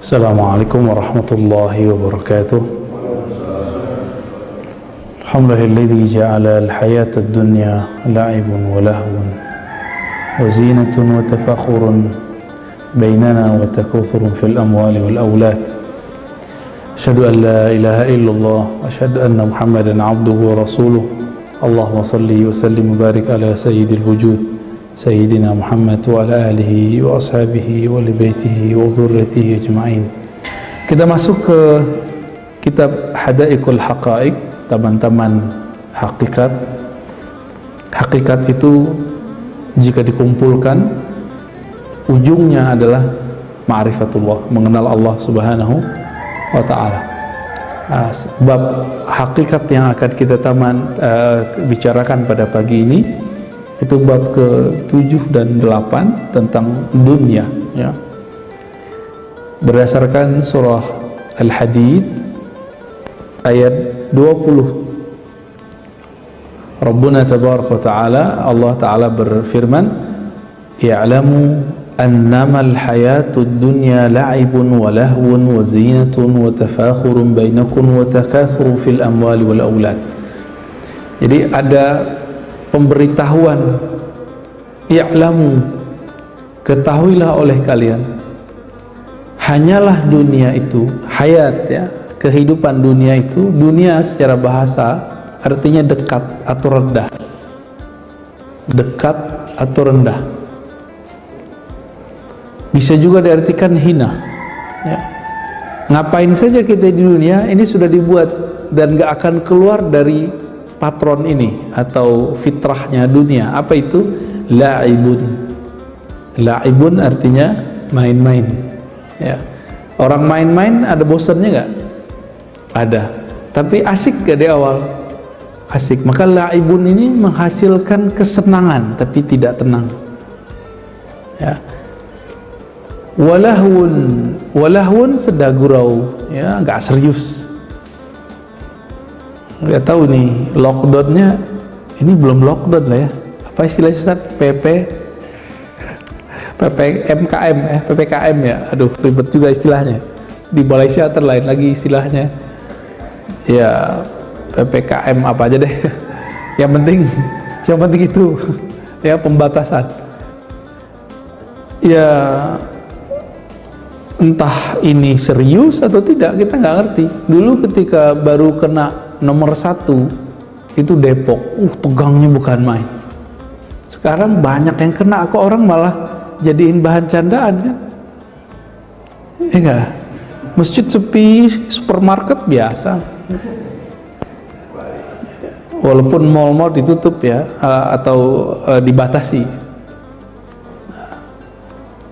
Assalamualaikum warahmatullahi wabarakatuh. Alhamdulillahilladzi ja'ala al-hayata ad-dunya la'ibun wa lahwun wa zinatun wa tafakhurun bainana wa takathurun fil amwali wal awlad. Asyhadu an la ilaha illallah wa asyhadu anna Muhammadan 'abduhu wa rasuluh. Allahumma shalli wa sallim wa barik ala sayyidil wujud Sayyidina Muhammad wa ala alihi wa ashabihi wa li baitihi wa dhurriyyatihi ajma'in. Kita masuk ke kitab Hadaiqul Haqaiq, taman-taman hakikat. Hakikat itu jika dikumpulkan ujungnya adalah ma'rifatullah, mengenal Allah Subhanahu wa taala. Bab hakikat yang akan kita bicarakan pada pagi ini itu bab ke-7 dan 8 tentang dunia, ya. Berdasarkan surah Al-Hadid ayat 20, Rabbuna tabaraka wa ta'ala, Allah ta'ala berfirman, ya'lamu annamal hayatud dunya la'ibun wa lahwun wa zinatun wa tafakhurun bainakum wa takathurun fil amwali wal aulad. Jadi ada pemberitahuan, i'lamu, ketahuilah oleh kalian, hanyalah dunia itu, hayat, ya, kehidupan dunia itu. Dunia secara bahasa artinya dekat atau rendah, dekat atau rendah, bisa juga diartikan hina, ya. Ngapain saja kita di dunia ini sudah dibuat dan gak akan keluar dari patron ini atau fitrahnya dunia. Apa itu? La'ibun. La'ibun artinya main-main, ya. Orang main-main ada bosannya gak? Ada. Tapi asik gak di awal? Asik. Maka la'ibun ini menghasilkan kesenangan tapi tidak tenang, ya. Walahun. Walahun sedagurau, ya, gak serius. Nggak tahu nih lockdownnya, ini belum lockdown lah, ya. Apa istilahnya Ustaz? PPMKM, PPKM, ya. Aduh, ribet juga istilahnya. Di Malaysia terlain lagi istilahnya. Ya, PPKM apa aja deh. Yang penting itu, ya, pembatasan. Ya, entah ini serius atau tidak, kita nggak ngerti. Dulu ketika baru kena nomor 1 itu Depok, tegangnya bukan main. Sekarang banyak yang kena, kok orang malah jadiin bahan candaan, kan? Enggak, masjid sepi, supermarket biasa, walaupun mal-mal ditutup, ya, atau dibatasi,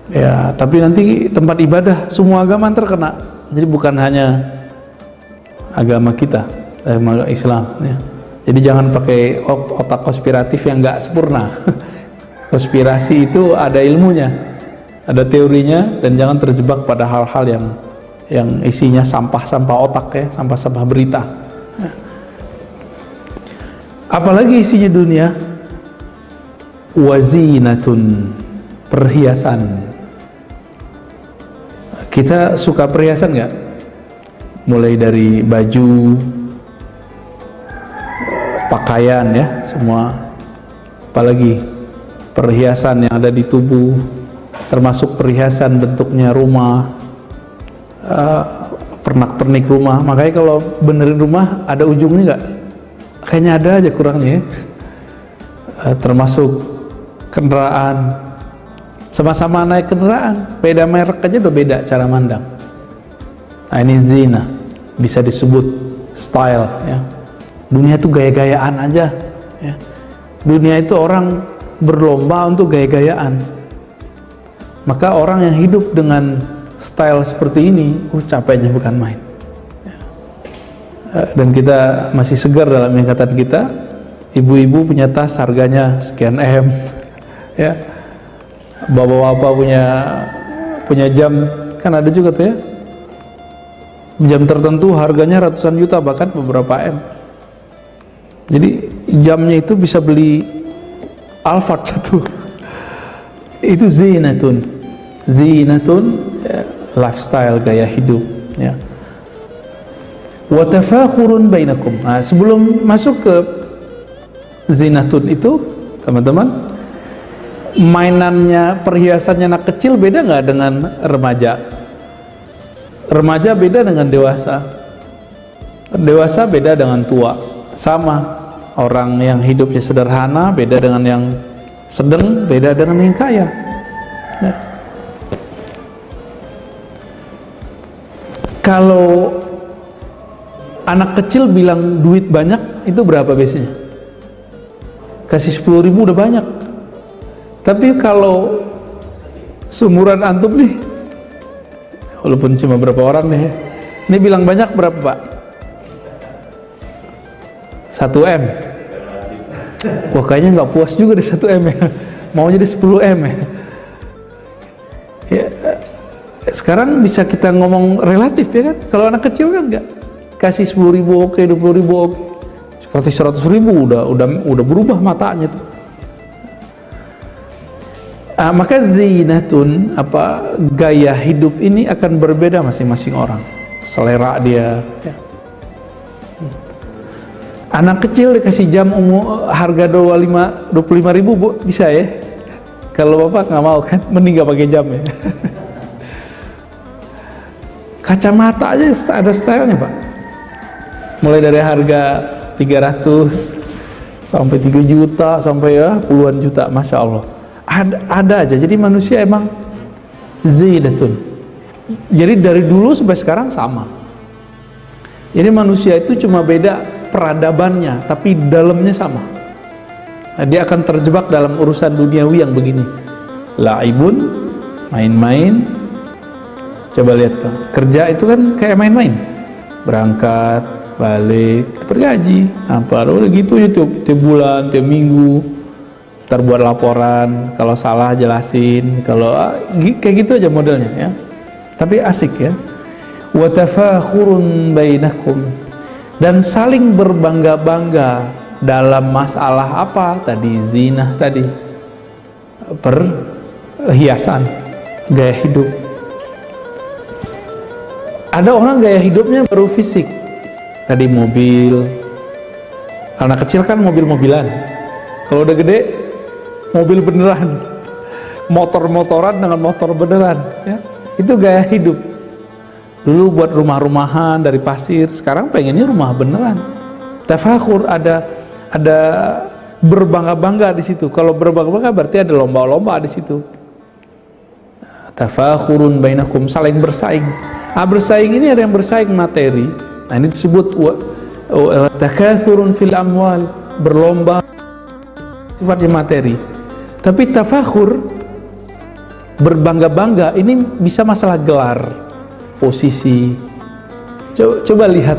ya. Tapi nanti tempat ibadah semua agama terkena. Jadi bukan hanya agama kita, agama Islam, ya. Jadi jangan pakai otak konspiratif yang nggak sempurna. Konspirasi itu ada ilmunya, ada teorinya, dan jangan terjebak pada hal-hal yang isinya sampah-sampah otak, ya, sampah-sampah berita. Apalagi isinya dunia, wazinatun, perhiasan. Kita suka perhiasan nggak? Mulai dari baju, pakaian, ya, semua. Apalagi perhiasan yang ada di tubuh, termasuk perhiasan bentuknya rumah, pernak-pernik rumah. Makanya kalau benerin rumah ada ujungnya nggak? Kayaknya ada aja kurangnya, ya. Termasuk kendaraan, sama-sama naik kendaraan, beda merek aja udah beda cara mandang. Nah, ini zina, bisa disebut style, ya. Dunia itu gaya-gayaan aja, ya. Dunia itu orang berlomba untuk gaya-gayaan. Maka orang yang hidup dengan style seperti ini, capeknya bukan main, ya. Dan kita masih segar dalam ingatan kita. Ibu-ibu punya tas harganya sekian M, ya. Bapak-bapak punya jam, kan ada juga tuh, ya, jam tertentu harganya ratusan juta, bahkan beberapa M. Jadi jamnya itu bisa beli Alphard satu. Itu zinatun, lifestyle, gaya hidup, ya. Wa tafakhurun bainakum. Nah, sebelum masuk ke zinatun itu, teman-teman, mainannya, perhiasannya anak kecil beda nggak dengan remaja? Remaja beda dengan dewasa, dewasa beda dengan tua. Sama, orang yang hidupnya sederhana beda dengan yang sedang, beda dengan yang kaya, ya. Kalau anak kecil bilang duit banyak, itu berapa biasanya? Kasih 10.000 udah banyak. Tapi kalau seumuran antum nih, walaupun cuma berapa orang nih, ini bilang banyak berapa Pak? 1 M. Wah, kayaknya nggak puas juga di 1 M ya, mau jadi 10 M ya. Ya, sekarang bisa kita ngomong relatif ya kan. Kalau anak kecil kan nggak, kasih 10.000 oke, 20.000 oke, kasih 100.000 udah berubah matanya tuh. Maka zinatun, gaya hidup ini akan berbeda masing-masing orang, selera dia, ya. Anak kecil dikasih jam harga 25.000 Bu, bisa ya. Kalau bapak nggak mau kan, mending nggak pakai jam ya. Kacamata aja ada stylenya Pak, mulai dari harga 300 sampai 3 juta sampai ya puluhan juta, masya Allah. Ada aja. Jadi manusia emang zinatun. Jadi dari dulu sampai sekarang sama. Jadi manusia itu cuma beda peradabannya, tapi dalamnya sama. Nah, dia akan terjebak dalam urusan duniawi yang begini. Laibun, main-main. Coba lihat Pak, kerja itu kan kayak main-main. Berangkat, balik, bergaji, apa udah gitu ya, tiap bulan, tiap minggu. Terbuat laporan, kalau salah jelasin, kalau kayak gitu aja modelnya ya. Tapi asik ya. Wa tafakhurun bainakum, dan saling berbangga-bangga dalam masalah apa tadi? Zinah tadi, perhiasan, gaya hidup. Ada orang gaya hidupnya baru fisik, tadi mobil. Anak kecil kan mobil-mobilan. Kalau udah gede, mobil beneran, motor-motoran dengan motor beneran, ya. Itu gaya hidup. Dulu buat rumah-rumahan dari pasir, sekarang pengennya rumah beneran. Tafakhur, ada berbangga-bangga di situ. Kalau berbangga-bangga berarti ada lomba-lomba di situ. Tafakhurun bainakum, saling bersaing. Bersaing ini ada yang bersaing materi. Nah, ini disebut takathurun fil amwal, berlomba sifatnya materi. Tapi tafakhur, berbangga-bangga, ini bisa masalah gelar, posisi. Coba lihat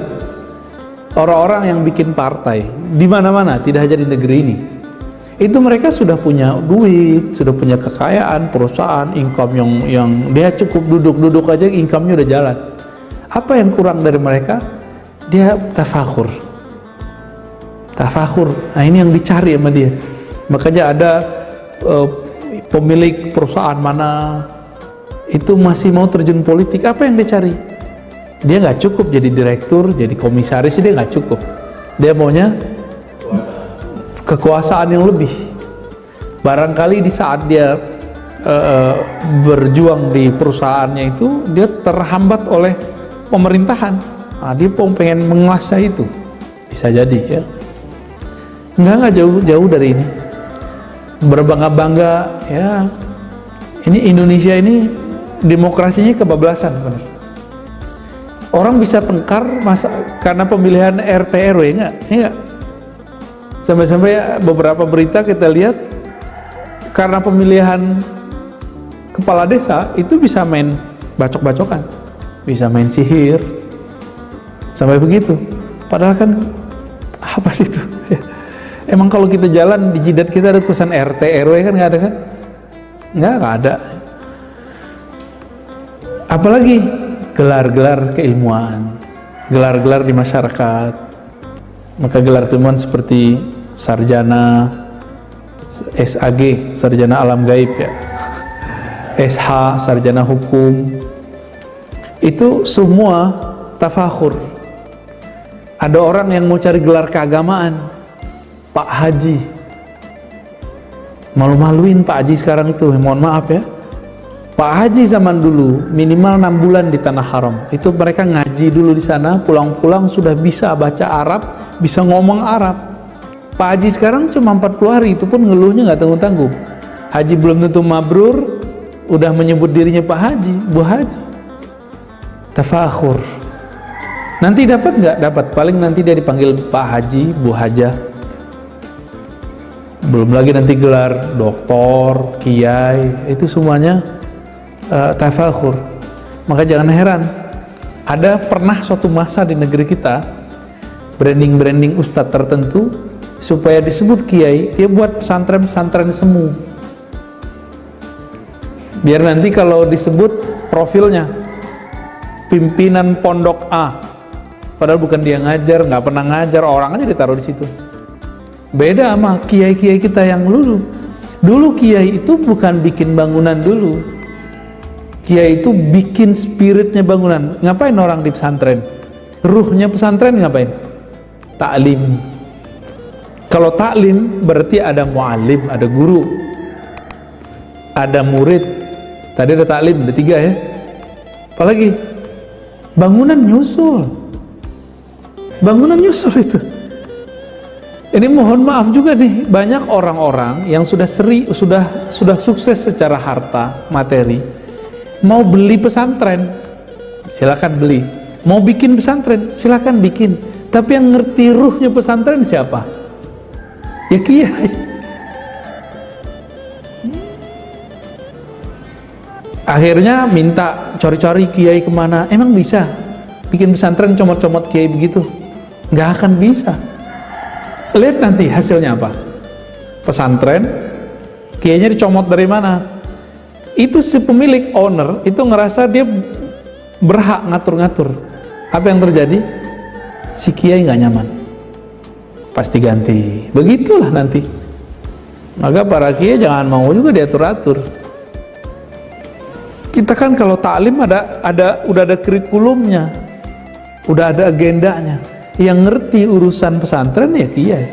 orang-orang yang bikin partai di mana-mana, tidak hanya di negeri ini. Itu mereka sudah punya duit, sudah punya kekayaan, perusahaan, income yang dia cukup duduk-duduk aja, income-nya udah jalan. Apa yang kurang dari mereka? Dia tafakhur. Tafakhur. Nah, ini yang dicari sama dia. Makanya ada pemilik perusahaan mana itu masih mau terjun politik. Apa yang dia cari? Dia nggak cukup jadi direktur, jadi komisaris, dia nggak cukup. Dia maunya kekuasaan yang lebih. Barangkali di saat dia berjuang di perusahaannya itu, dia terhambat oleh pemerintahan. Nah, dia pengen menguasai itu, bisa jadi ya. Nggak jauh dari ini. Berbangga-bangga ya. Ini Indonesia ini demokrasinya kebablasan benar. Orang bisa tengkar karena pemilihan RT RW, enggak? Sampai-sampai beberapa berita kita lihat karena pemilihan kepala desa itu bisa main bacok-bacokan, bisa main sihir, sampai begitu. Padahal kan apa sih itu? Emang kalau kita jalan di jidat kita ada tulisan RT RW kan nggak ada kan? Nggak ada. Apalagi gelar-gelar keilmuan, gelar-gelar di masyarakat. Maka gelar keilmuan seperti sarjana, SAG, sarjana alam gaib ya, SH, sarjana hukum, Itu semua tafakhur. Ada orang yang mau cari gelar keagamaan, Pak Haji. Malu-maluin Pak Haji sekarang itu, mohon maaf ya. Pak Haji zaman dulu minimal 6 bulan di tanah haram. Itu mereka ngaji dulu di sana, pulang-pulang sudah bisa baca Arab, bisa ngomong Arab. Pak Haji sekarang cuma 40 hari, itu pun ngeluhnya nggak tanggung-tanggung. Haji belum tentu mabrur, udah menyebut dirinya Pak Haji, Bu Haji. Tafakhur. Nanti dapat nggak? Dapat. Paling nanti dia dipanggil Pak Haji, Bu Haja. Belum lagi nanti gelar doktor, kiai, itu semuanya tafakhur. Maka jangan heran, ada pernah suatu masa di negeri kita branding ustadz tertentu supaya disebut kiai, dia buat pesantren semu, biar nanti kalau disebut profilnya pimpinan pondok A, padahal bukan dia ngajar, nggak pernah ngajar, orang aja ditaruh di situ. Beda sama kiai-kiai kita yang dulu kiai itu bukan bikin bangunan dulu. Kiai itu bikin spiritnya bangunan. Ngapain orang di pesantren? Ruhnya pesantren ngapain? Taklim. Kalau taklim berarti ada muallim, ada guru, ada murid. Tadi ada taklim, ada 3 ya. Apalagi bangunan nyusul. Bangunan nyusul itu. Ini mohon maaf juga nih, banyak orang-orang yang sudah sukses secara harta, materi, mau beli pesantren, silakan beli. Mau bikin pesantren, silakan bikin. Tapi yang ngerti ruhnya pesantren siapa? Ya kiai. Akhirnya minta cari-cari kiai kemana. Emang bisa bikin pesantren comot-comot kiai begitu? Nggak akan bisa. Lihat nanti hasilnya apa. Pesantren, kiainya dicomot dari mana? Itu si pemilik, owner, itu ngerasa dia berhak ngatur-ngatur. Apa yang terjadi? Si kiai nggak nyaman, pasti ganti. Begitulah nanti. Maka para kiai jangan mau juga diatur-atur. Kita kan kalau taklim udah ada kurikulumnya, udah ada agendanya. Yang ngerti urusan pesantren ya kiai.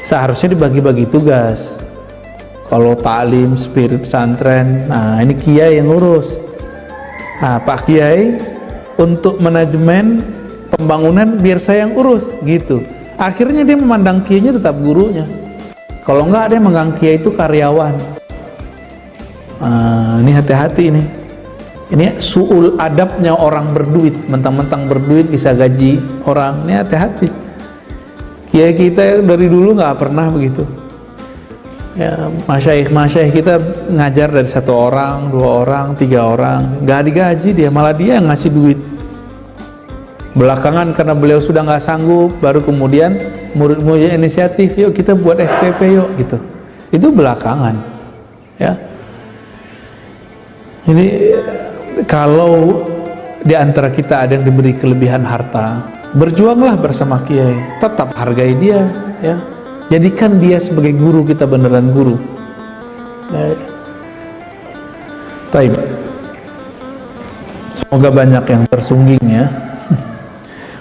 Seharusnya dibagi-bagi tugas. Kalau taklim, spirit pesantren, nah ini kiai yang ngurus. Nah, Pak Kiai untuk manajemen pembangunan biar saya yang urus, gitu. Akhirnya dia memandang kiainya tetap gurunya. Kalau enggak, dia menganggap kiai itu karyawan. Ini hati-hati ini. Ini su'ul adabnya orang berduit, mentang-mentang berduit bisa gaji orang. Ini hati-hati. Kiai kita dari dulu nggak pernah begitu. Ya, masyaikh kita ngajar dari 1 orang, 2 orang, 3 orang, nggak digaji dia, malah dia yang ngasih duit. Belakangan karena beliau sudah nggak sanggup, baru kemudian murid-murid inisiatif, yuk kita buat SPP yuk, gitu. Itu belakangan, ya. Ini kalau di antara kita ada yang diberi kelebihan harta, berjuanglah bersama kiai, tetap hargai dia, ya. Jadikan dia sebagai guru kita, beneran guru. Baik. Semoga banyak yang tersungging ya.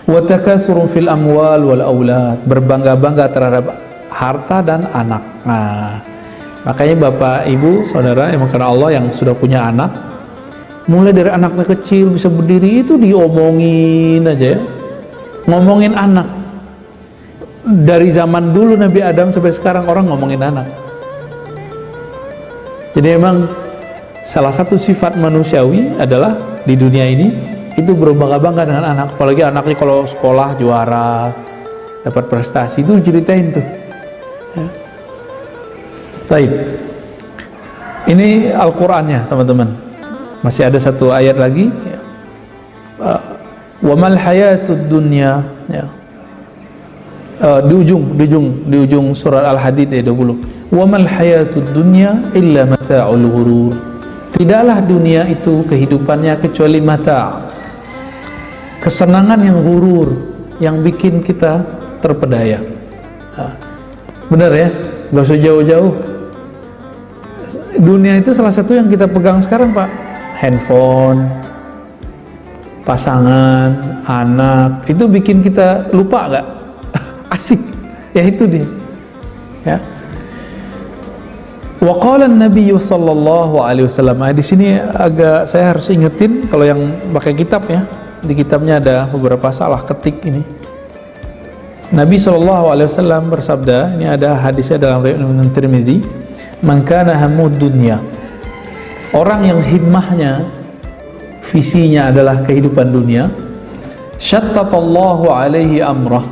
Wa takatsuru fil amwal wal aulad, berbangga-bangga terhadap harta dan anak. Nah, makanya Bapak, Ibu, Saudara yang karena Allah yang sudah punya anak, mulai dari anaknya kecil bisa berdiri itu diomongin aja ya. Ngomongin anak. Dari zaman dulu Nabi Adam sampai sekarang orang ngomongin anak. Jadi memang salah satu sifat manusiawi adalah di dunia ini itu berbangga-bangga dengan anak. Apalagi anaknya kalau sekolah juara, dapat prestasi, itu ceritain tuh ya. Taib. Ini Al-Qur'annya teman-teman. Masih ada 1 ayat lagi ya. Wa mal hayatud dunya ya. Di ujung surat Al-Hadid ayat 20. Wa mal hayatud dunya illa mata'ul ghurur. Tidaklah dunia itu kehidupannya kecuali mata', kesenangan yang ghurur, yang bikin kita terpedaya. Benar ya, gak usah jauh-jauh. Dunia itu salah satu yang kita pegang sekarang Pak. Handphone, pasangan, anak, itu bikin kita lupa nggak? Asik, ya itu dia. Ya. Wa qala an-nabiy sallallahu alaihi wasallam. Di sini agak saya harus ingetin kalau yang pakai kitab ya. Di kitabnya ada beberapa salah ketik ini. Nabi sallallahu alaihi wasallam bersabda, ini ada hadisnya dalam riwayat Imam Tirmizi, "Man kana hammud dunya." Orang yang himmahnya, visinya adalah kehidupan dunia, syattatallahu alaihi amrah.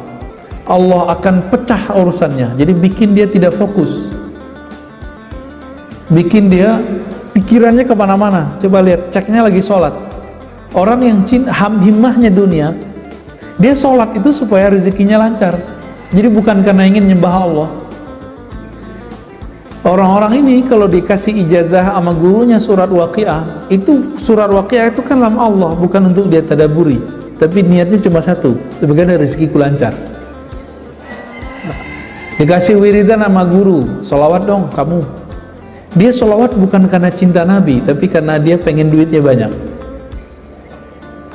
Allah akan pecah urusannya. Jadi bikin dia tidak fokus. Bikin dia pikirannya kemana-mana. Coba lihat, ceknya lagi sholat. Orang yang himmahnya dunia, dia sholat itu supaya rezekinya lancar. Jadi bukan karena ingin nyembah Allah. Orang-orang ini kalau dikasih ijazah sama gurunya surat Waqiah, itu surat Waqiah itu kan nama Allah, bukan untuk dia tadaburi, tapi niatnya cuma satu, sebagai rezekiku lancar. Dikasih wiridan sama guru, sholawat dong kamu. Dia sholawat bukan karena cinta Nabi, tapi karena dia pengen duitnya banyak.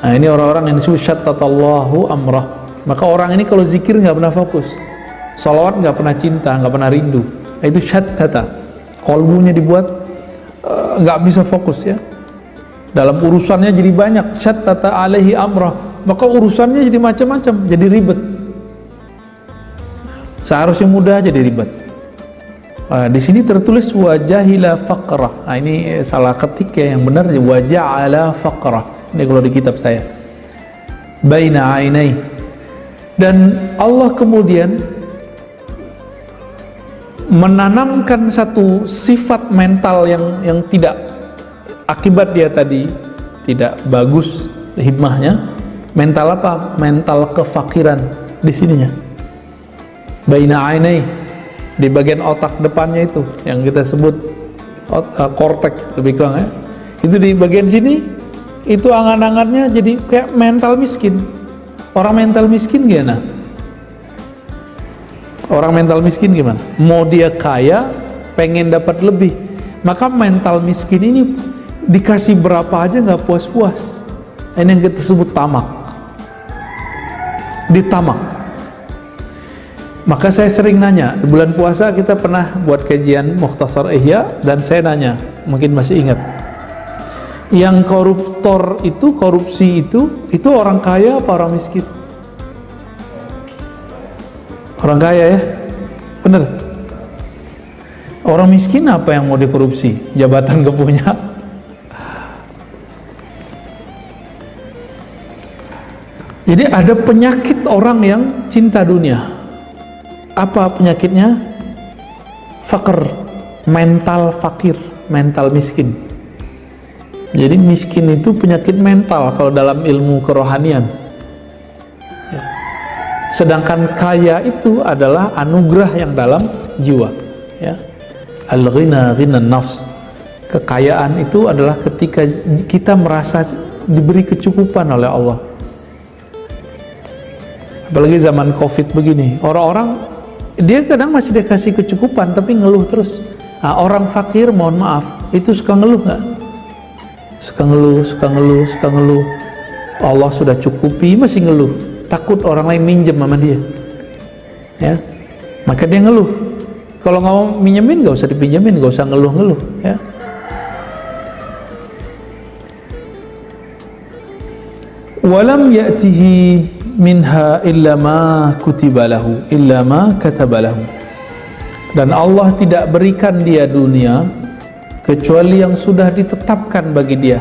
Nah ini orang-orang yang disebut syattatallahu amrah. Maka orang ini kalau zikir nggak pernah fokus, sholawat nggak pernah cinta, nggak pernah rindu. Nah, itu syattata, kolbunya dibuat nggak bisa fokus ya. Dalam urusannya jadi banyak, syattata alaihi amrah. Maka urusannya jadi macam-macam, jadi ribet. Seharusnya mudah jadi ribet. Di sini tertulis wajahila faqrah. Nah, ini salah ketik ya, yang benar waja'ala faqrah. Ini kalau di kitab saya. Baina ainai. Dan Allah kemudian menanamkan satu sifat mental yang tidak, akibat dia tadi tidak bagus himmahnya. Mental apa? Mental kefakiran di sininya. Baina ainai, di bagian otak depannya itu yang kita sebut korteks lebih kurang ya. Itu di bagian sini itu angan-angannya jadi kayak mental miskin. Orang mental miskin gimana? Orang mental miskin gimana? Mau dia kaya, pengen dapat lebih. Maka mental miskin ini dikasih berapa aja nggak puas-puas. Ini yang kita sebut tamak. Ditamak. Maka saya sering nanya, di bulan puasa kita pernah buat kajian Mukhtasar Ihya, dan saya nanya, mungkin masih ingat, yang koruptor itu, korupsi itu orang kaya apa orang miskin? Orang kaya ya, bener. Orang miskin apa yang mau dikorupsi? Jabatan gak punya. Jadi ada penyakit orang yang cinta dunia. Apa penyakitnya? Fakir, mental fakir, mental miskin. Jadi miskin itu penyakit mental kalau dalam ilmu kerohanian ya. Sedangkan kaya itu adalah anugerah yang dalam jiwa ya. Al-ghina ghinan nafs. Kekayaan itu adalah ketika kita merasa diberi kecukupan oleh Allah. Apalagi zaman Covid begini, orang-orang dia kadang masih dikasih kecukupan tapi ngeluh terus. Nah, orang fakir mohon maaf itu suka ngeluh nggak? Suka ngeluh. Allah sudah cukupi masih ngeluh, takut orang lain minjem sama dia ya, maka dia ngeluh. Kalau nggak mau minjemin nggak usah dipinjemin, nggak usah ngeluh ya. Walam ya'tihi minha illa ma kutiba lahu illa ma kataba lahu. Dan Allah tidak berikan dia dunia kecuali yang sudah ditetapkan bagi dia.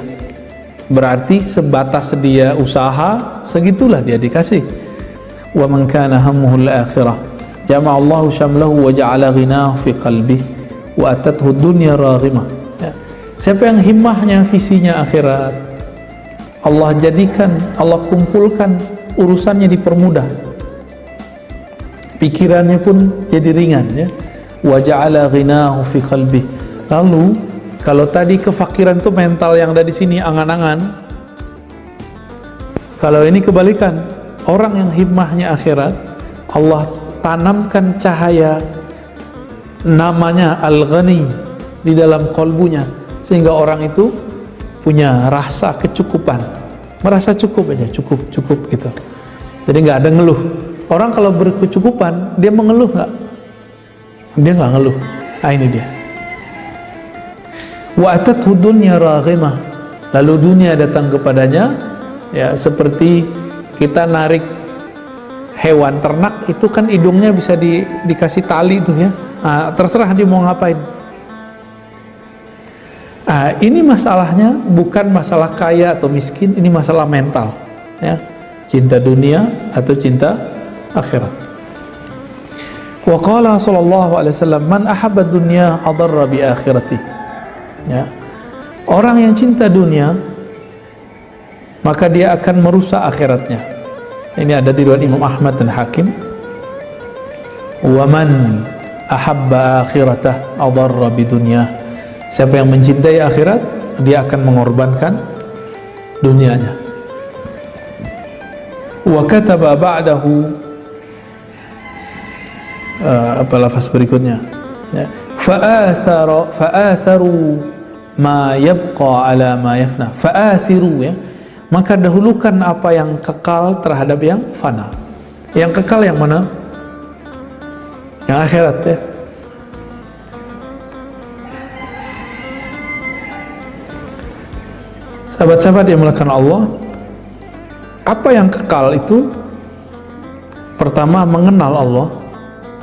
Berarti sebatas dia usaha, segitulah dia dikasih. Wa man kana hammuhu al-akhirah jama'a Allahu syamlahu wa ja'ala ghinahu fi qalbihi wa atathu dunya raghimah ya. Siapa yang himmahnya visinya akhirat, Allah jadikan, Allah kumpulkan, urusannya dipermudah, pikirannya pun jadi ringan ya. Wa ja'ala ghinahu fi qalbihi. Lalu kalau tadi kefakiran itu mental yang ada di sini, angan-angan, kalau ini kebalikan, orang yang himmahnya akhirat, Allah tanamkan cahaya namanya Al-Ghani di dalam kolbunya, sehingga orang itu punya rasa kecukupan. merasa cukup aja, cukup gitu. Jadi nggak ada ngeluh. Orang kalau berkecukupan, dia mengeluh nggak? Dia nggak ngeluh. Ah, ini dia. Wa atathu dunya raghimah. Lalu dunia datang kepadanya, ya seperti kita narik hewan ternak itu kan hidungnya bisa dikasih tali tuh ya. Nah, terserah dia mau ngapain. Nah, ini masalahnya bukan masalah kaya atau miskin, ini masalah mental, ya. Cinta dunia atau cinta akhirat. Wa qala sallallahu alaihi wasallam, man ahabba dunya adarra bi akhirati. Ya. Orang yang cinta dunia, maka dia akan merusak akhiratnya. Ini ada di riwayat Imam Ahmad dan Hakim. Wa man ahabba akhiratah adarra bi dunya. Siapa yang mencintai akhirat, dia akan mengorbankan dunianya. Wa kataba ba'dahu, apa lafaz berikutnya, ya. Fa'atharu ma yabqa ala ma yafna. Fa'athiru, ya. Maka dahulukan apa yang kekal terhadap yang fana. Yang kekal yang mana? Yang akhirat, ya. Sahabat-sahabat yang dimuliakan Allah, apa yang kekal itu? Pertama, mengenal Allah.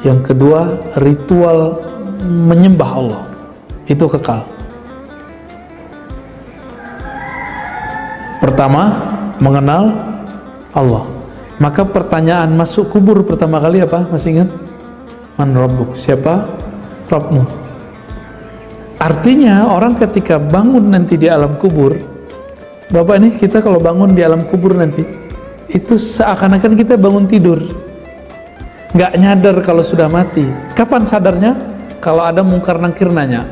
Yang kedua, ritual menyembah Allah. Itu kekal. Pertama, mengenal Allah. Maka pertanyaan masuk kubur pertama kali apa? Masih ingat? Man Rabbuk? Siapa Rabbmu? Artinya orang ketika bangun nanti di alam kubur, Bapak nih, kita kalau bangun di alam kubur nanti, itu seakan-akan kita bangun tidur, nggak nyadar kalau sudah mati. Kapan sadarnya? Kalau ada mungkar nakir nanya.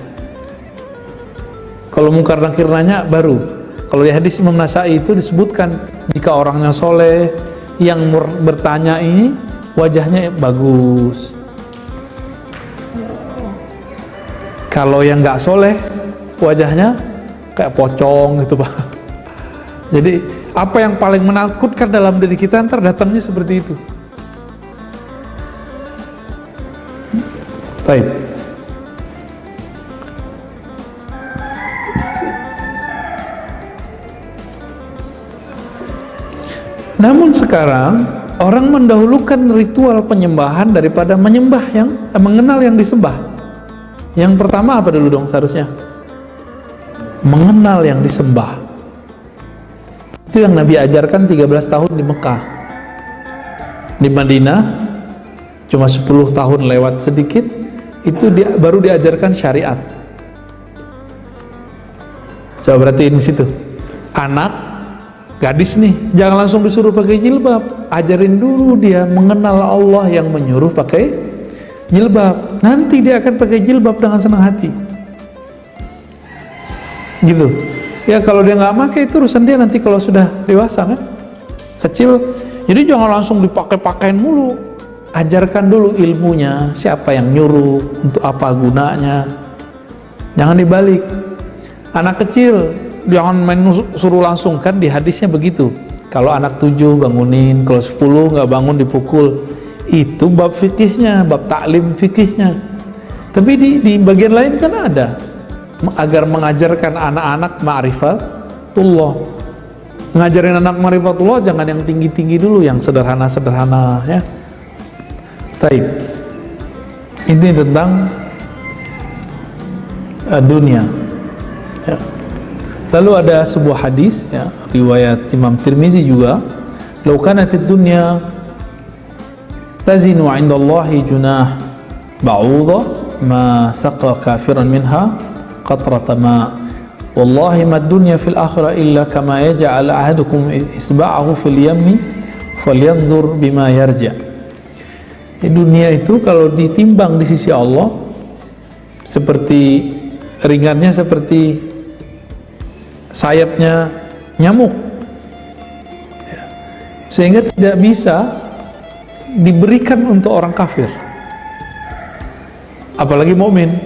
Kalau mungkar nakir nanya baru. Kalau di hadis Imam Nasai itu disebutkan, jika orangnya soleh, yang bertanya ini wajahnya bagus. Kalau yang nggak soleh, wajahnya kayak pocong gitu, Pak. Jadi apa yang paling menakutkan dalam diri kita ntar datangnya seperti itu. Baik. Namun sekarang orang mendahulukan ritual penyembahan daripada menyembah yang mengenal yang disembah. Yang pertama apa dulu dong seharusnya? Mengenal yang disembah. Itu yang Nabi ajarkan 13 tahun di Mekah. Di Madinah cuma 10 tahun lewat sedikit, itu baru diajarkan syariat. Coba berarti di situ. Anak, gadis nih, jangan langsung disuruh pakai jilbab. Ajarin dulu dia mengenal Allah yang menyuruh pakai jilbab. Nanti dia akan pakai jilbab dengan senang hati. Gitu. Ya kalau dia nggak pakai itu urusan dia nanti kalau sudah dewasa kan, kecil. Jadi jangan langsung dipakai-pakain mulu. Ajarkan dulu ilmunya, siapa yang nyuruh, untuk apa gunanya. Jangan dibalik. Anak kecil jangan main suruh langsung, kan di hadisnya begitu. Kalau anak 7 bangunin, kalau 10 nggak bangun dipukul. Itu bab fikihnya, bab taklim fikihnya. Tapi di bagian lain kan ada, agar mengajarkan anak-anak ma'rifatullah. Ngajarin anak ma'rifatullah jangan yang tinggi-tinggi dulu, yang sederhana-sederhana, ya. Taib. Ini tentang dunia, ya. Lalu ada sebuah hadis, ya, riwayat Imam Tirmizi juga, "Lau kanatid dunya tazinu 'indallahi junah ba'udha ma saqa kafiran minha qatrata ma wallahi ma dunya fil akhirah illa kama yaj'al ahadukum isba'ahu fil yammi falyanzur bima yarja." Di dunia itu kalau ditimbang di sisi Allah, seperti ringannya seperti sayapnya nyamuk, sehingga tidak bisa diberikan untuk orang kafir, apalagi mukmin.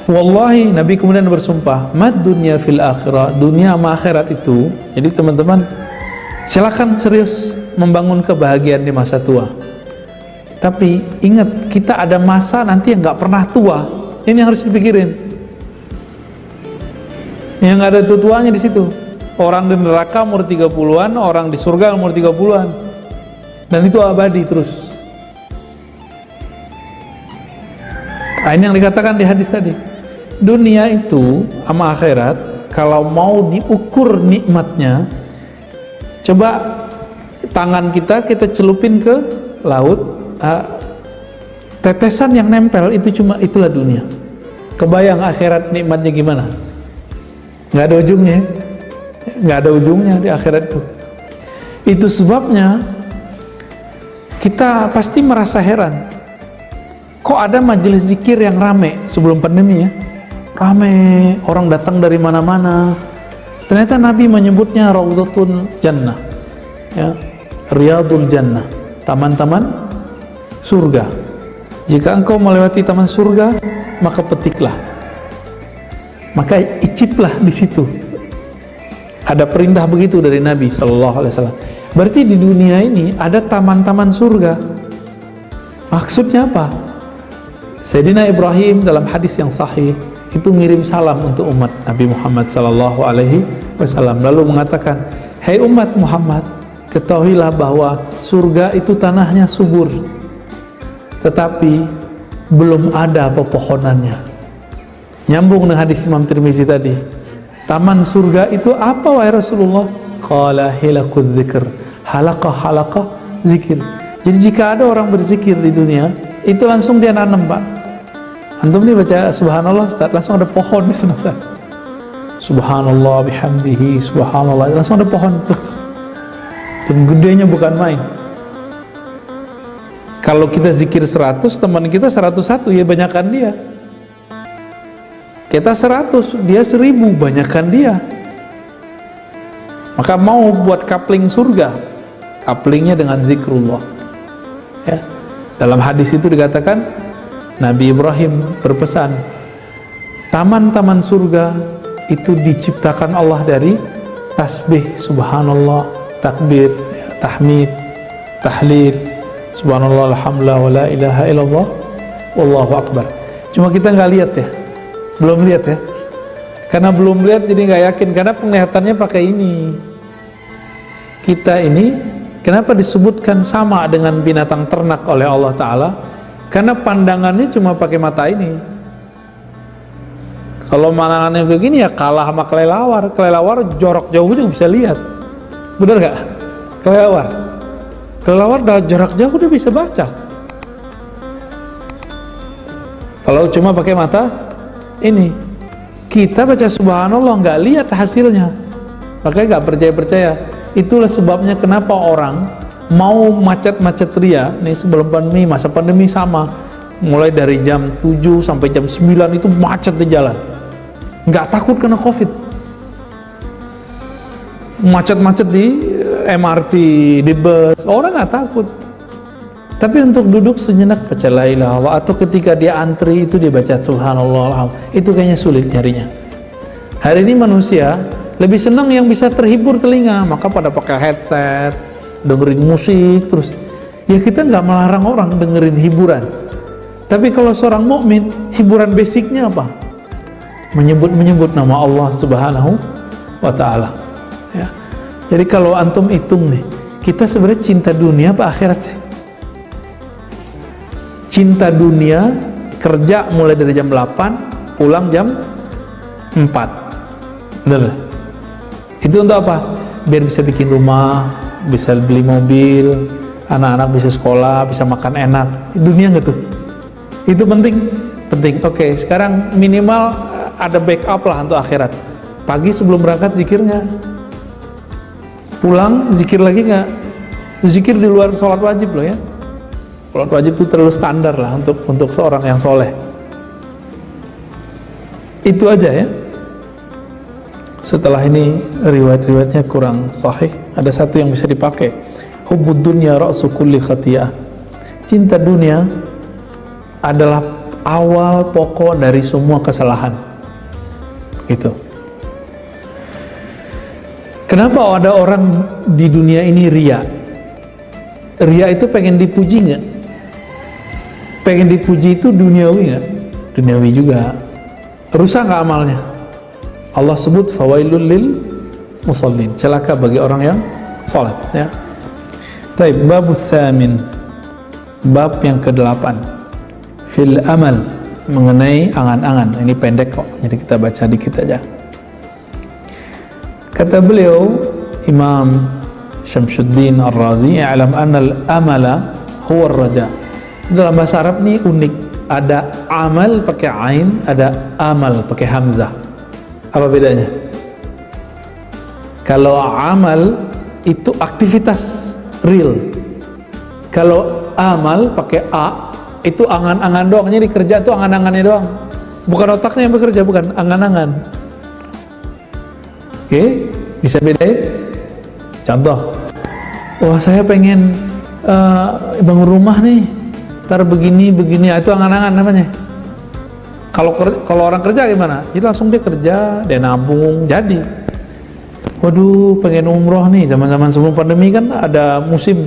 Wallahi, Nabi kemudian bersumpah, mad dunya fil akhirah, dunia sama akhirat itu. Jadi teman-teman, silakan serius membangun kebahagiaan di masa tua. Tapi ingat, kita ada masa nanti yang nggak pernah tua. Ini yang harus dipikirin. Yang ada tuanya di situ. Orang di neraka umur 30-an, orang di surga umur 30-an. Dan itu abadi terus. Nah, ini yang dikatakan di hadis tadi. Dunia itu sama akhirat, kalau mau diukur nikmatnya, coba tangan kita celupin ke laut, tetesan yang nempel itu itulah dunia. Kebayang akhirat nikmatnya gimana? Nggak ada ujungnya, nggak ada ujungnya di akhirat itu. Itu sebabnya kita pasti merasa heran, kok ada majelis zikir yang rame sebelum pandemi ya? Rame, orang datang dari mana-mana. Ternyata Nabi menyebutnya Raudhatun Jannah, ya, Riyadul Jannah, taman-taman surga. Jika engkau melewati taman surga, maka petiklah, maka iciplah di situ. Ada perintah begitu dari Nabi SAW. Berarti di dunia ini ada taman-taman surga. Maksudnya apa? Sayyidina Ibrahim dalam hadis yang sahih itu ngirim salam untuk umat Nabi Muhammad SAW, lalu mengatakan, hai umat Muhammad, ketahuilah bahwa surga itu tanahnya subur, tetapi belum ada pepohonannya. Nyambung dengan hadis Imam Tirmizi tadi, taman surga itu apa wahai Rasulullah? Qala hilakul dzikr, halaqah zikir. Jadi jika ada orang berzikir di dunia, itu langsung dia nanam, Pak. Antum nih baca subhanallah, Ustaz, langsung ada pohon di sana. Subhanallah bihamdihi, subhanallah, langsung ada pohon tuh. Dan gedenya bukan main. Kalau kita zikir 100, teman kita 101, ya banyakkan dia. Kita 100, dia 1000, banyakkan dia. Maka mau buat coupling surga, couplingnya dengan zikrullah, ya. Dalam hadis itu dikatakan, Nabi Ibrahim berpesan, taman-taman surga itu diciptakan Allah dari tasbih, subhanallah, takbir, tahmid, tahlil, subhanallah, alhamdulillah, wa la ilaha illallah, wallahu akbar. Cuma kita nggak lihat ya, belum lihat ya, karena belum lihat jadi nggak yakin, karena penglihatannya pakai ini. Kita ini kenapa disebutkan sama dengan binatang ternak oleh Allah Ta'ala? Karena pandangannya cuma pakai mata ini. Kalau pandangannya begini ya kalah sama kelelawar. Kelelawar jorok jauh juga bisa lihat. Bener gak? Kelelawar dari jarak jauh udah bisa baca. Kalau cuma pakai mata ini, kita baca subhanallah nggak lihat hasilnya, makanya nggak percaya. Itulah sebabnya kenapa orang mau macet-macet ria nih sebelum pandemi, masa pandemi sama, mulai dari jam 7 sampai jam 9 itu macet di jalan, nggak takut kena covid. Macet-macet di MRT, di bus, orang nggak takut. Tapi untuk duduk sejenak baca la ilaha illallah, atau ketika dia antri itu dia baca subhanallah, itu kayaknya sulit nyarinya. Hari ini manusia lebih senang yang bisa terhibur telinga, maka pada pakai headset, dengerin musik terus. Ya kita nggak melarang orang dengerin hiburan, tapi kalau seorang mukmin hiburan basicnya apa? Menyebut nama Allah Subhanahu wa Ta'ala, ya. Jadi kalau antum hitung nih, kita sebenarnya cinta dunia apa akhirat sih? Cinta dunia, kerja mulai dari jam 8, pulang jam 4, bener? Itu untuk apa? Biar bisa bikin rumah, bisa beli mobil, anak-anak bisa sekolah, bisa makan enak. Dunia nggak tuh? Itu penting. Oke, sekarang minimal ada backup lah untuk akhirat. Pagi sebelum berangkat zikir nggak? Pulang zikir lagi nggak? Zikir di luar sholat wajib loh ya. Sholat wajib itu terlalu standar lah untuk seorang yang soleh. Itu aja ya. Setelah ini riwayat-riwayatnya kurang sahih. Ada satu yang bisa dipakai. Hubbud dunya ra'su kulli khati'ah. Cinta dunia adalah awal pokok dari semua kesalahan. Gitu. Kenapa ada orang di dunia ini ria? Ria itu pengen dipuji nggak? Pengen dipuji itu duniawi nggak? Duniawi juga. Rusak nggak amalnya? Allah sebut fawailul lil musallin, celaka bagi orang yang salat. Ya. Taib, babus tsamin, bab yang ke-8, fil amal, mengenai angan-angan. Ini pendek kok, jadi kita baca dikit aja. Kata beliau, Imam Syamsuddin Ar-Razi, "I'lam anna al-amala huwa ar-raja." Dalam bahasa Arab ini unik, ada amal pakai ain, ada amal pakai hamzah. Apa bedanya? Kalau amal itu aktivitas real, kalau amal pakai a itu angan-angan doang. Jadi kerja itu angan-angannya doang, bukan otaknya yang bekerja, bukan angan-angan. Oke, bisa bedain? Contoh, wah saya pengen bangun rumah nih, ntar begini, itu angan-angan namanya. Kalau orang kerja gimana? Jadi langsung dia kerja, dia nabung, jadi. Waduh, pengen umroh nih, zaman-zaman sebelum pandemi kan ada musim.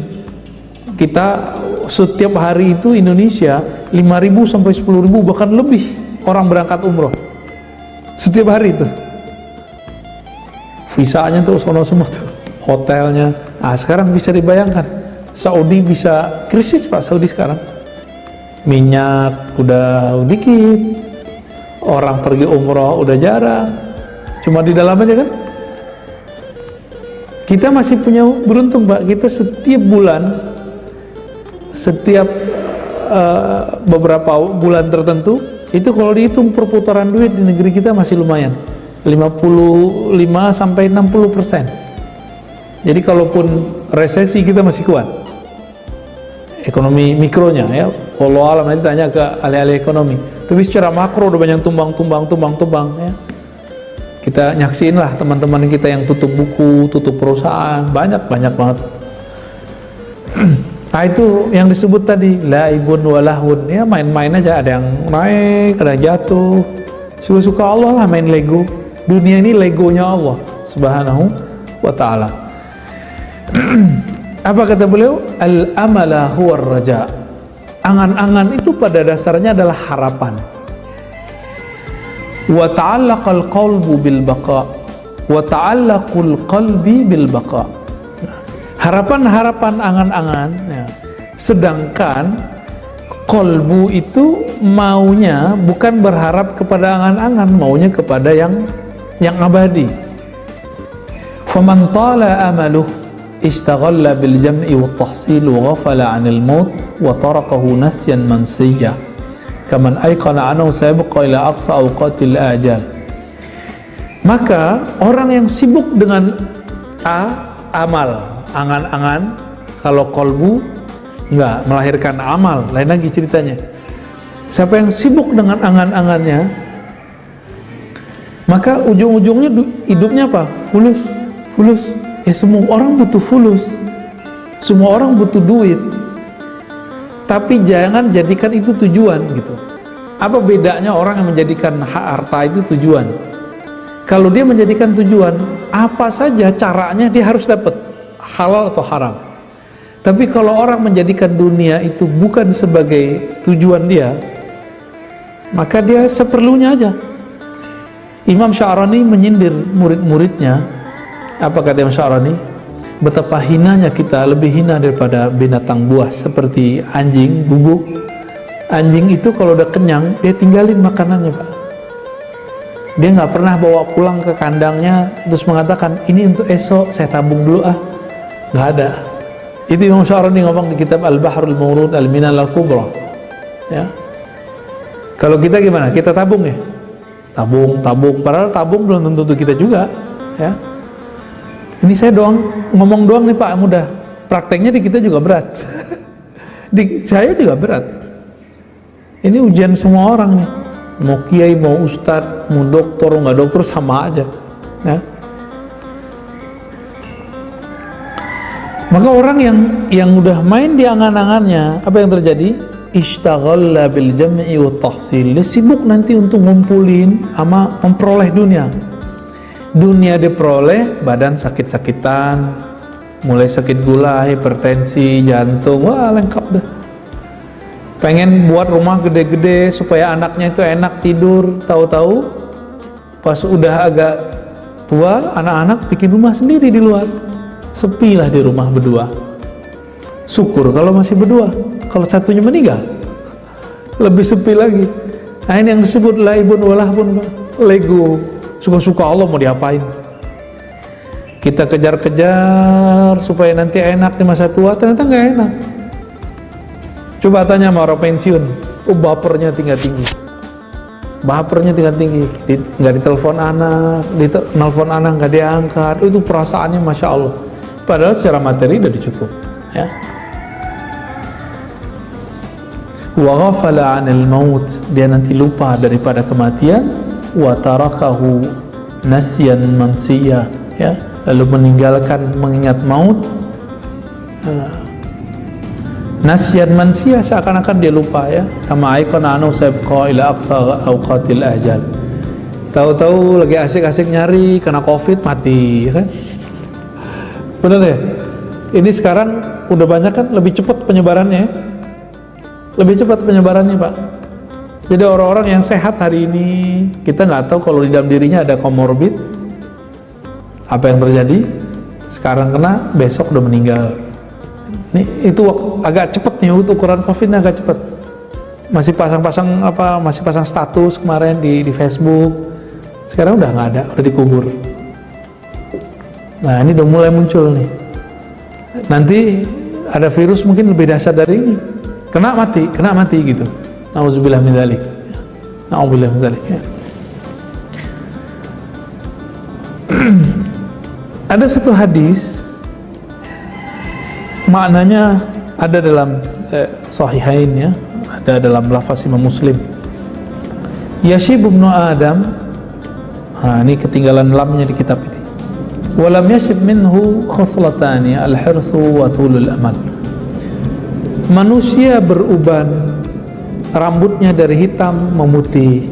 Kita setiap hari itu Indonesia 5.000 sampai 10.000 bahkan lebih orang berangkat umroh. Setiap hari itu. Visanya tuh sono semua tuh, hotelnya. Ah, sekarang bisa dibayangkan. Saudi bisa krisis Pak, Saudi sekarang. Minyak udah dikit. Orang pergi umroh udah jarang. Cuma di dalam aja kan. Kita masih punya beruntung Pak, kita setiap bulan, setiap beberapa bulan tertentu, itu kalau dihitung perputaran duit di negeri kita masih lumayan, 55 sampai 60%. Jadi kalaupun resesi kita masih kuat. Ekonomi mikronya ya, walau alam nanti tanya ke ahli-ahli ekonomi. Tapi secara makro udah banyak tumbang ya. Kita nyaksiin lah teman-teman kita yang tutup buku, tutup perusahaan, banyak banget. Nah itu yang disebut tadi laibun walahun, ya main-main aja, ada yang naik, ada yang jatuh. Suka-suka Allah lah main Lego. Dunia ini Legonya Allah Subhanahu wa ta'ala. Apa kata beliau? Al-amala huwa ar-raja. Angan-angan itu pada dasarnya adalah harapan. Wa ta'allaqal qalbu bil baqa. Wa ta'allaqul qalbi bil baqa. Harapan-harapan angan-angan ya. Sedangkan qalbu itu maunya bukan berharap kepada angan-angan, maunya kepada yang abadi. Faman tala amaluh istaghalla bil jam'i wat tahsil wa ghafala 'anil maut wa tarakahu nasyan mansiyya kaman ayqana annahu sayabqa ila aqsa awqatil ajal. Maka orang yang sibuk dengan amal, angan-angan, kalau kolbu enggak melahirkan amal, lain lagi ceritanya. Siapa yang sibuk dengan angan-angannya, maka ujung-ujungnya hidupnya apa? Fulus. Ya semua orang butuh fulus, semua orang butuh duit, tapi jangan jadikan itu tujuan gitu. Apa bedanya orang yang menjadikan harta itu tujuan? Kalau dia menjadikan tujuan, apa saja caranya dia harus dapat, halal atau haram. Tapi kalau orang menjadikan dunia itu bukan sebagai tujuan dia, maka dia seperlunya aja. Imam Sya'rani menyindir murid-muridnya. Apa kata Imam Sya'rani? Betapa hinanya kita, lebih hina daripada binatang buas seperti anjing, guguk. Anjing itu kalau udah kenyang, dia tinggalin makanannya Pak. Dia nggak pernah bawa pulang ke kandangnya terus mengatakan, ini untuk esok, saya tabung dulu nggak ada. Itu Imam Sya'rani ngomong di kitab Al-Bahrul Mawrud Al-Minal Al-Kubra ya. Kalau kita gimana? Kita tabung ya? Tabung, padahal tabung belum tentu untuk kita juga ya. Ini saya ngomong doang nih Pak, mudah. Prakteknya di kita juga berat. Di saya juga berat. Ini ujian semua orang nih. Mau kiai, mau ustadz, mau dokter, nggak dokter sama aja. Ya. Maka orang yang udah main di angan-angannya, apa yang terjadi? ishtaghala bil jam'i wa tahsil. Dia sibuk nanti untuk ngumpulin sama memperoleh dunia. Dunia diperoleh, badan sakit-sakitan, mulai sakit gula, hipertensi, jantung, wah lengkap dah. Pengen buat rumah gede-gede supaya anaknya itu enak tidur, tahu-tahu pas udah agak tua, anak-anak bikin rumah sendiri di luar. Sepilah di rumah berdua. Syukur kalau masih berdua. Kalau satunya meninggal, lebih sepi lagi. Nah ini yang disebut laibun walahbun, lego. Suka-suka Allah mau diapain. Kita kejar-kejar supaya nanti enak di masa tua, ternyata nggak enak. Coba tanya sama orang pensiun, bapernya tinggi-tinggi. Bapernya tinggi-tinggi, nggak ditelepon anak, ditelepon anak nggak diangkat. Itu perasaannya Masya Allah. Padahal secara materi udah cukup, ya. Wa ghafala 'anil maut, dia nanti lupa daripada kematian. Wa tarakahu nasyan mansiya, ya, lalu meninggalkan mengingat maut. Nasyan mansiya, seakan-akan dia lupa, ya. Kama aikana anu sabqa ila aqsa awqatil ajal. Tahu-tahu lagi asik-asik nyari, kena covid, mati, ya kan? Benar ya? Ini sekarang udah banyak kan, lebih cepat penyebarannya, lebih cepat penyebarannya, Pak. Jadi orang-orang yang sehat hari ini, kita nggak tahu kalau di dalam dirinya ada komorbid, apa yang terjadi. Sekarang kena, besok udah meninggal. Itu agak cepat nih, ukuran COVID-nya agak cepat. Masih pasang status kemarin di Facebook. Sekarang udah nggak ada, udah dikubur. Nah ini udah mulai muncul nih. Nanti ada virus mungkin lebih dahsyat dari ini. Kena mati gitu. Nauzubillah min dzalik. Nauzubillah min dzalik, ya. Ada satu hadis, maknanya ada dalam Sahihain, ya, ada dalam lafaz Imam Muslim. Yashib ibnu Adam, ini ketinggalan lamnya di kitab ini. Walam yashib minhu khoslatani al-hirsu wa tulul amal. Manusia beruban, rambutnya dari hitam memutih,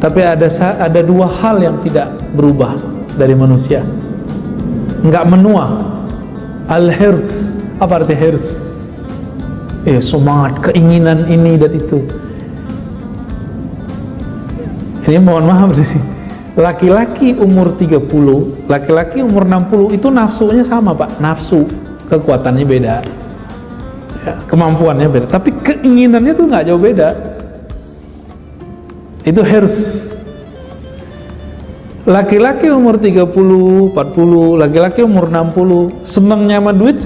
tapi ada dua hal yang tidak berubah dari manusia, nggak menua. Al-hirs, apa arti hirs? Semangat, keinginan ini dan itu. Ini mohon maaf nih, laki-laki umur 30, laki-laki umur 60 itu nafsunya sama, Pak. Nafsu, kekuatannya beda, ya, kemampuannya beda, tapi keinginannya tuh nggak jauh beda. Itu hirs. Laki-laki umur 30, 40, laki-laki umur 60, senangnya sama duit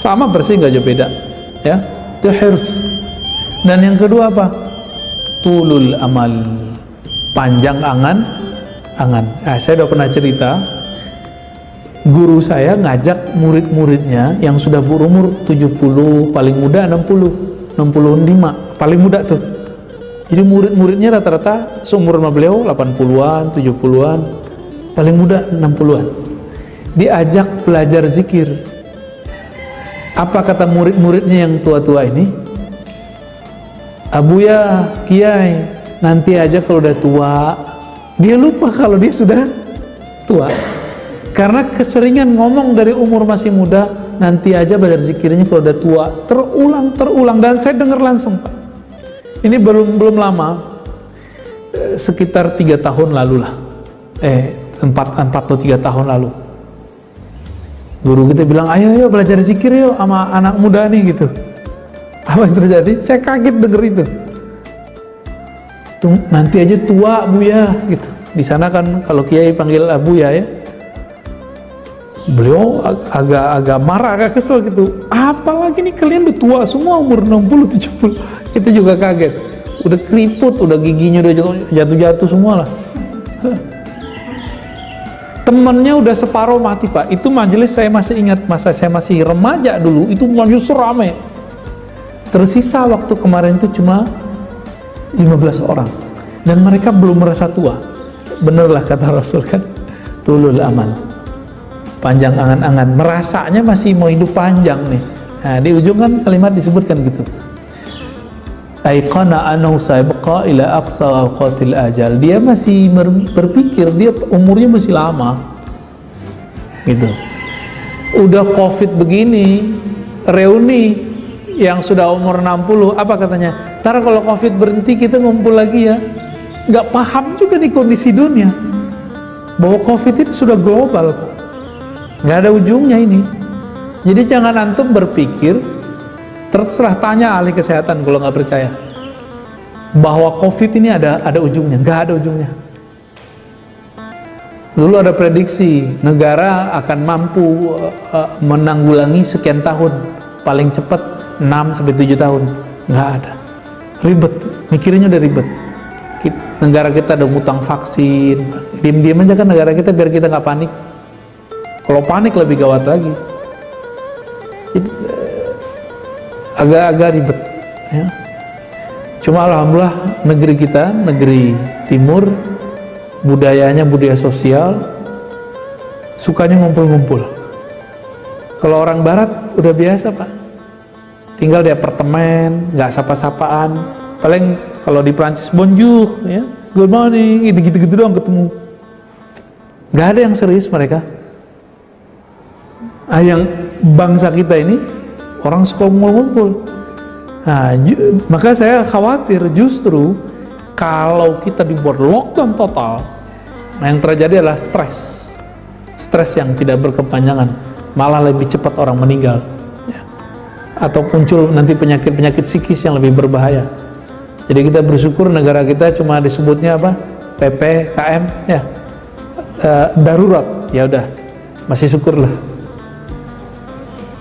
sama bersih, nggak jauh beda, ya. Itu hirs. Dan yang kedua apa? Tulul amal, panjang angan. Saya udah pernah cerita, guru saya ngajak murid-muridnya yang sudah berumur 70, paling muda 60, 65, paling muda tuh. Jadi murid-muridnya rata-rata seumur sama beliau 80-an, 70-an, paling muda 60-an. Diajak belajar zikir. Apa kata murid-muridnya yang tua-tua ini? Abuya, Kiai, nanti aja kalau udah tua. Dia lupa kalau dia sudah tua. Karena keseringan ngomong dari umur masih muda, nanti aja belajar zikirnya kalau udah tua. Terulang, dan saya dengar langsung, Pak. Ini belum lama, sekitar 3 tahun lalu lah, 4 atau 3 tahun lalu. Guru kita bilang, ayo belajar zikir yuk sama anak muda nih gitu. Apa yang terjadi? Saya kaget denger itu. Tuh, nanti aja tua Buya gitu. Di sana kan kalau Kiai panggil Buya, ya. Beliau agak marah, agak kesel gitu. Apalagi nih kalian udah tua semua, umur 60, 70. Kita juga kaget. Udah keriput, udah giginya udah jatuh-jatuh semua lah. Temennya udah separuh mati, Pak. Itu majelis saya masih ingat, masa saya masih remaja dulu, itu majelis rame. Tersisa waktu kemarin itu cuma 15 orang. Dan mereka belum merasa tua. Benerlah kata Rasul kan, tulul amal, panjang angan-angan. Merasanya masih mau hidup panjang nih. Nah, di ujung kan kalimat disebutkan gitu. Aiqana annahu sayabqa ila aqsa awqatil ajal. Dia masih berpikir dia umurnya masih lama. Gitu. Udah Covid begini, reuni yang sudah umur 60, apa katanya? Ntar kalau Covid berhenti kita ngumpul lagi ya. Nggak paham juga nih kondisi dunia bahwa Covid itu sudah global, nggak ada ujungnya ini. Jadi jangan antum berpikir, terserah tanya ahli kesehatan kalau nggak percaya bahwa Covid ini ada ujungnya. Nggak ada ujungnya. Dulu ada prediksi negara akan mampu menanggulangi sekian tahun, paling cepat 6-7 tahun. Nggak ada. Ribet, mikirnya udah ribet. Negara kita ada ngutang vaksin, diam-diam aja kan negara kita biar kita nggak panik. Kalau panik lebih gawat lagi. Jadi, agak-agak ribet ya. Cuma alhamdulillah negeri kita, negeri timur, budayanya budaya sosial, sukanya ngumpul-ngumpul. Kalau orang barat udah biasa pak, tinggal di apartemen, nggak sapa-sapaan, paling kalau di Prancis bonjour ya, good morning, gitu-gitu doang ketemu. Nggak ada yang serius mereka. Yang bangsa kita ini orang suka ngumpul-ngumpul. Nah, maka saya khawatir justru kalau kita dibuat lockdown total, yang terjadi adalah stres yang tidak berkepanjangan, malah lebih cepat orang meninggal ya. Atau muncul nanti penyakit-penyakit psikis yang lebih berbahaya. Jadi kita bersyukur negara kita cuma disebutnya apa? PPKM ya, darurat. Ya udah, masih syukurlah.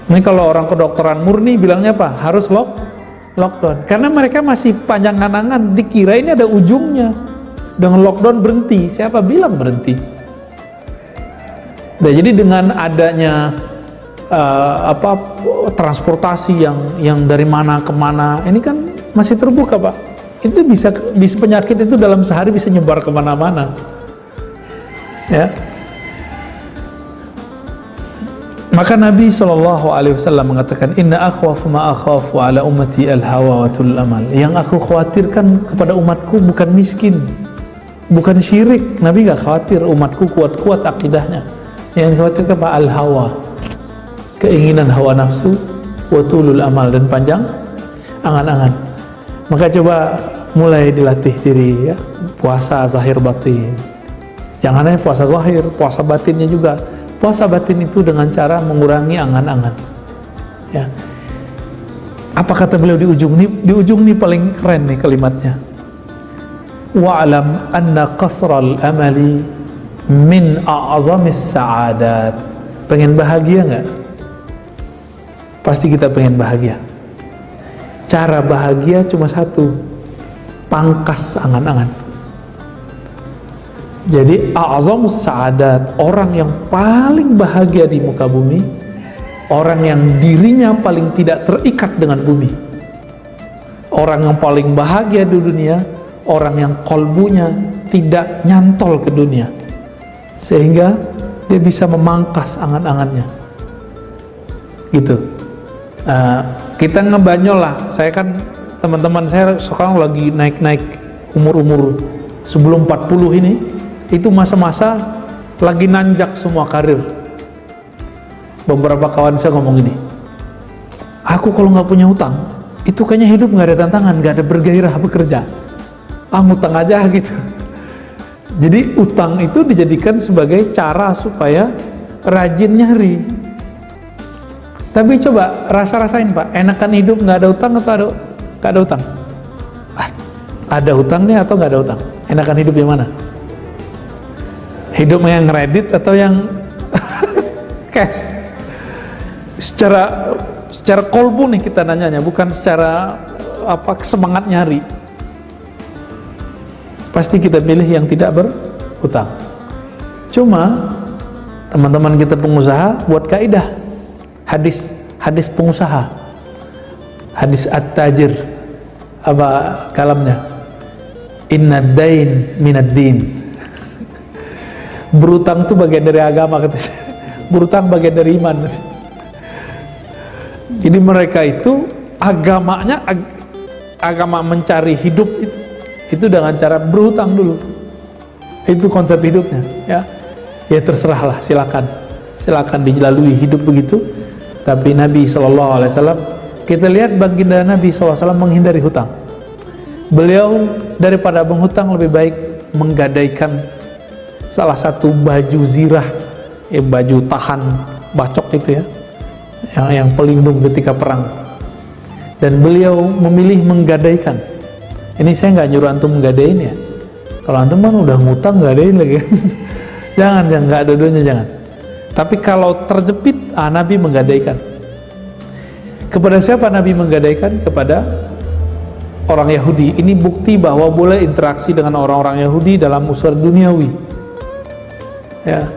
Ini kalau orang kedokteran murni bilangnya apa? Harus lockdown. Karena mereka masih panjang angan-angan, dikira ini ada ujungnya. Dengan lockdown berhenti. Siapa bilang berhenti? Nah, jadi dengan adanya transportasi yang dari mana ke mana, ini kan masih terbuka pak. Itu bisa penyakit itu dalam sehari bisa nyebar kemana-mana. Ya. Maka Nabi SAW mengatakan, Inna akhwafu ma akhafu ala ummati al-hawa wa tul amal. Yang aku khawatirkan kepada umatku bukan miskin, bukan syirik. Nabi gak khawatir umatku kuat-kuat akidahnya. Yang dikhawatirkan apa? Al-hawa, keinginan hawa nafsu, wa tulul amal, dan panjang angan-angan. Maka coba mulai dilatih diri ya, puasa zahir batin. Jangan hanya puasa zahir, puasa batinnya juga. Puasa batin itu dengan cara mengurangi angan-angan. Ya. Apa kata beliau di ujung nih? Di ujung nih paling keren nih kalimatnya. Wa'lam anna qasral amali min a'zamis sa'adat. Pengen bahagia nggak? Pasti kita pengen bahagia. Cara bahagia cuma satu, pangkas angan-angan. Jadi a'zamus sa'adat, orang yang paling bahagia di muka bumi, orang yang dirinya paling tidak terikat dengan bumi. Orang yang paling bahagia di dunia, orang yang kolbunya tidak nyantol ke dunia, sehingga dia bisa memangkas angan-angannya. Gitu. Kita ngebanyol lah. Saya kan, teman-teman saya sekarang lagi naik-naik umur-umur sebelum 40 ini. Itu masa-masa lagi nanjak semua karir. Beberapa kawan saya ngomong gini, aku kalau nggak punya utang, itu kayaknya hidup nggak ada tantangan, nggak ada bergairah bekerja. Ngutang aja gitu. Jadi utang itu dijadikan sebagai cara supaya rajin nyari. Tapi coba rasa-rasain pak, enakan hidup nggak ada utang atau nggak ada utang? Ada utang nih atau nggak ada utang? Enakan hidup yang mana? Hidup yang kredit atau yang cash? Secara kolbu nih kita nanyanya, bukan secara semangat nyari. Pasti kita pilih yang tidak berhutang. Cuma teman-teman kita pengusaha buat kaidah hadis pengusaha, hadis at-tajir, apa kalamnya? Inna dain minad din. Berutang itu bagian dari agama katanya. Berutang bagian dari iman. Jadi mereka itu agamanya agama mencari hidup itu dengan cara berhutang dulu. Itu konsep hidupnya, ya. Ya terserahlah, silakan dilalui hidup begitu. Tapi Nabi SAW, kita lihat baginda Nabi SAW menghindari hutang. Beliau daripada menghutang lebih baik menggadaikan salah satu baju zirah, baju tahan bacok itu ya, yang pelindung ketika perang. Dan beliau memilih menggadaikan. Ini saya nggak nyuruh antum menggadaiin ya. Kalau antum kan udah ngutang, gadain lagi. Jangan, nggak ada dua-duanya, jangan. Tapi kalau terjepit, Nabi menggadaikan. Kepada siapa Nabi menggadaikan? Kepada orang Yahudi. Ini bukti bahwa boleh interaksi dengan orang-orang Yahudi dalam urusan duniawi. Ya.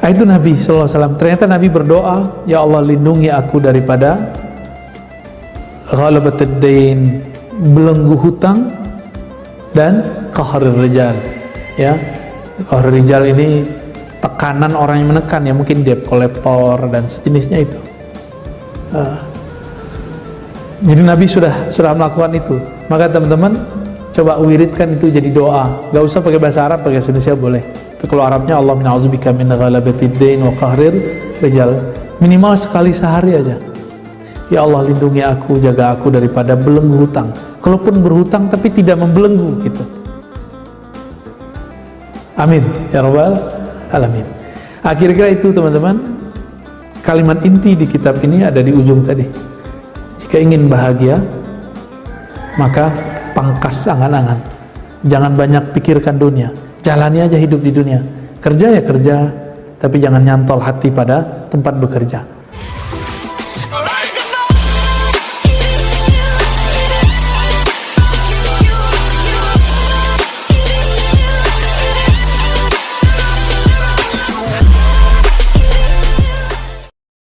Nah, itu Nabi SAW. Ternyata Nabi berdoa, ya Allah lindungi aku daripada ghalabatud dain, belenggu hutang, dan qahrul rijal. Ya, qahrul rijal ini tekanan orang yang menekan, ya mungkin debt collector dan sejenisnya itu. Jadi Nabi sudah melakukan itu. Maka teman-teman coba wiridkan itu jadi doa. Gak usah pakai bahasa Arab, pakai bahasa Indonesia boleh. Tapi kalau Arabnya Allah mina'udzubika min ghalabatid dain wa qahril rijal. Minimal sekali sehari aja. Ya Allah lindungi aku, jaga aku daripada belenggu hutang. Kalaupun berhutang tapi tidak membelenggu gitu. Amin ya rabbal alamin. Kira-kira itu teman-teman. Kalimat inti di kitab ini ada di ujung tadi. Jika ingin bahagia, maka pangkas angan-angan. Jangan banyak pikirkan dunia. Jalani aja hidup di dunia. Kerja ya kerja, tapi jangan nyantol hati pada tempat bekerja.